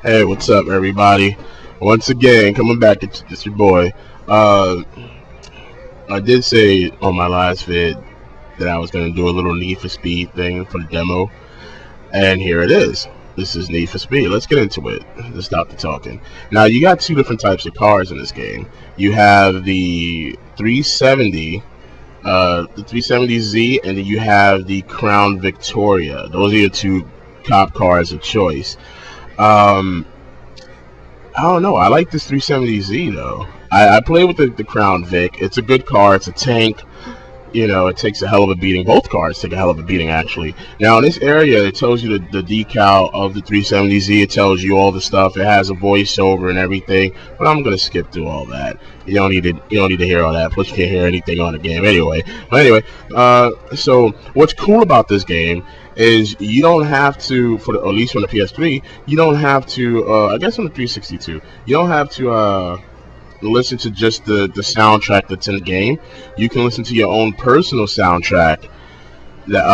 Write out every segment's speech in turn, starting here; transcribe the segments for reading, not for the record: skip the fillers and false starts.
Hey, what's up, everybody? Once again, coming back, it's your boy. Uh, I did say on my last vid that I was going to do a little Need for Speed thing for the demo, and here it is. This is Need for Speed. Let's get into it. Let's stop the talking. Now, you got two different types of cars in this game. You have the 370, the 370Z, and then you have the Crown Victoria. Those are your two cop cars of choice. Um, I don't know. I like this 370Z though. I play with the Crown Vic. It's a good car. It's a tank. You know, it takes a hell of a beating. Both cars take a hell of a beating, actually. Now, in this area, it tells you the decal of the 370Z. It tells you all the stuff. It has a voiceover and everything. But I'm gonna skip through all that. You don't need to. You don't need to hear all that. Plus, you can't hear anything on the game anyway. But anyway, so what's cool about this game is you don't have to, at least on the PS3, you don't have to. I guess on the 362, you don't have to. Listen to just the soundtrack that's in the game. You can listen to your own personal soundtrack that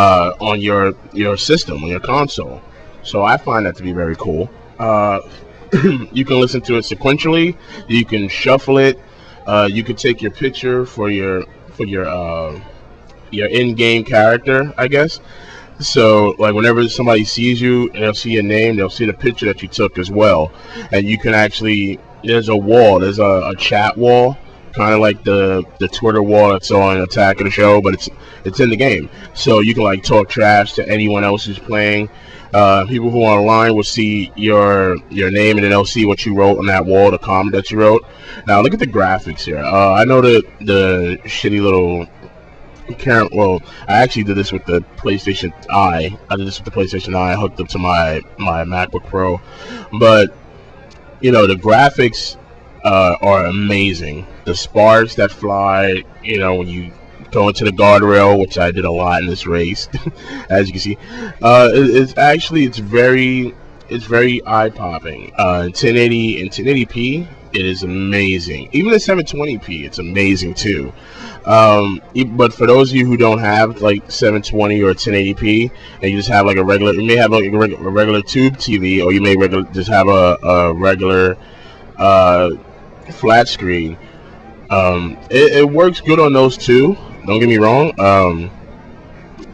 on your system, on your console. So I find that to be very cool. You can listen to it sequentially. You can shuffle it. You can take your picture for your in-game character, I guess. So, like, whenever somebody sees you and they'll see your name, they'll see the picture that you took as well. And you can actually, there's a wall, there's a chat wall, kind of like the Twitter wall that's on Attack of the Show, but it's in the game. So you can, like, talk trash to anyone else who's playing. People who are online will see your name, and then they'll see what you wrote on that wall, the comment that you wrote. Now, look at the graphics here. I know the shitty little... Well, I actually did this with the PlayStation Eye. I did this with the PlayStation Eye. I hooked up to my MacBook Pro. But, you know, the graphics are amazing. The sparks that fly, you know, when you go into the guardrail, which I did a lot in this race, as you can see. It's very eye-popping. 1080 and 1080p, it is amazing. Even at 720p, it's amazing too. But for those of you who don't have like 720 or 1080p, and you just have like you may have like a regular tube TV, or you may just have a regular flat screen. It works good on those too. Don't get me wrong.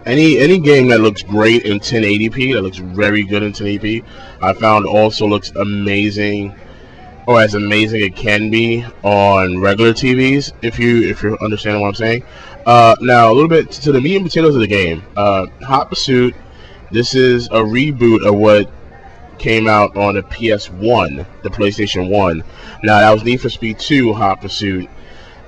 Any game that looks great in 1080p, that looks very good in 1080p, I found also looks amazing, or as amazing it can be on regular TVs, if you're understanding what I'm saying. Now a little bit to the meat and potatoes of the game. Hot Pursuit. This is a reboot of what came out on the PS1, the PlayStation 1. Now that was Need for Speed 2 Hot Pursuit.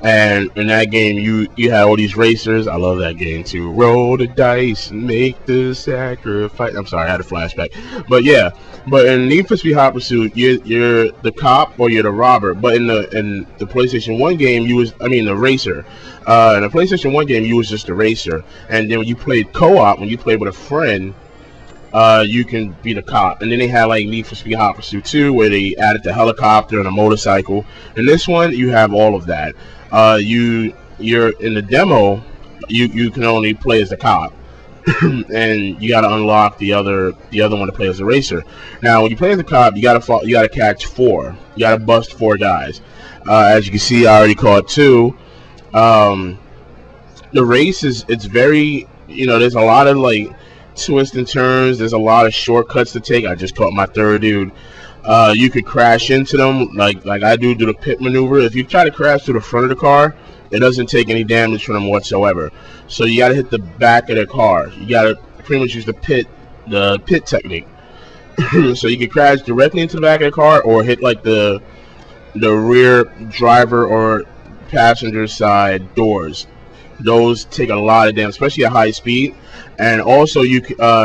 And in that game, you had all these racers. I love that game too. Roll the dice, make the sacrifice. I'm sorry, I had a flashback. But yeah, but in Need for Speed Hot Pursuit, you're the cop or you're the robber. But in the PlayStation 1 game, the racer. In the PlayStation 1 game, you was just a racer. And then when you played co-op, when you played with a friend, you can be the cop. And then they had like Need for Speed Hot Pursuit 2, where they added the helicopter and a motorcycle. In this one, you have all of that. You're in the demo. You can only play as the cop, and you got to unlock the other one to play as the racer. Now, when you play as the cop, you gotta catch 4. You gotta bust 4 guys. As you can see, I already caught 2. The race it's very, you know, there's a lot of like twists and turns. There's a lot of shortcuts to take. I just caught my 3rd dude. You could crash into them like I do the pit maneuver. If you try to crash to the front of the car, it doesn't take any damage from them whatsoever. So you gotta hit the back of the car. You gotta pretty much use the pit technique. So you can crash directly into the back of the car, or hit like the rear driver or passenger side doors. Those take a lot of damage, especially at high speed. And also,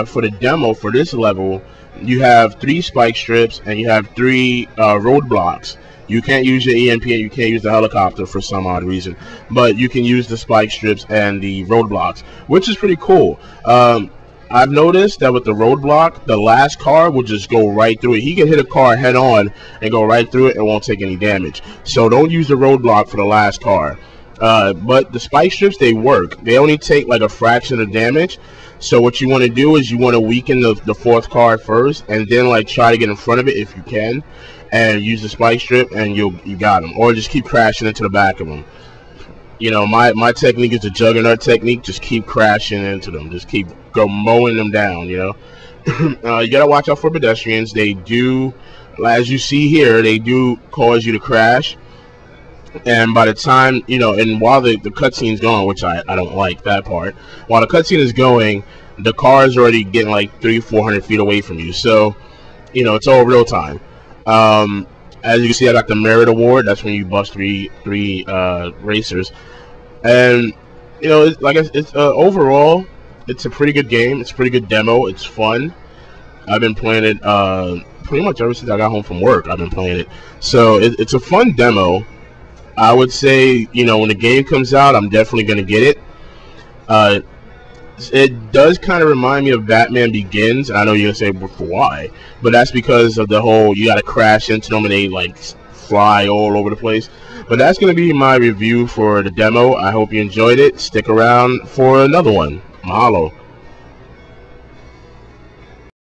for the demo for this level, you have 3 spike strips and you have 3 roadblocks. You can't use your EMP and you can't use the helicopter for some odd reason, but you can use the spike strips and the roadblocks, which is pretty cool. I've noticed that with the roadblock, the last car will just go right through it. He can hit a car head on and go right through it and won't take any damage. So don't use the roadblock for the last car. But the spike strips, they work. They only take like a fraction of damage. So what you want to do is you want to weaken the fourth card first, and then like try to get in front of it if you can, and use the spike strip, and you got them. Or just keep crashing into the back of them. You know, my technique is the Juggernaut technique. Just keep crashing into them. Just keep mowing them down. You know, you gotta watch out for pedestrians. They do, as you see here, they do cause you to crash. And by the time, you know, and while the cutscene's going, which I don't like that part, while the cutscene is going, the car is already getting like 300-400 feet away from you. So, you know, it's all real time. As you can see, I got the Merit Award. That's when you bust three racers. And, you know, it's overall, it's a pretty good game. It's a pretty good demo. It's fun. I've been playing it pretty much ever since I got home from work. I've been playing it. So it's a fun demo. I would say, you know, when the game comes out, I'm definitely going to get it. It does kind of remind me of Batman Begins. And I know you're going to say, why? But that's because of the whole, you got to crash into them and they, like, fly all over the place. But that's going to be my review for the demo. I hope you enjoyed it. Stick around for another one. Mahalo.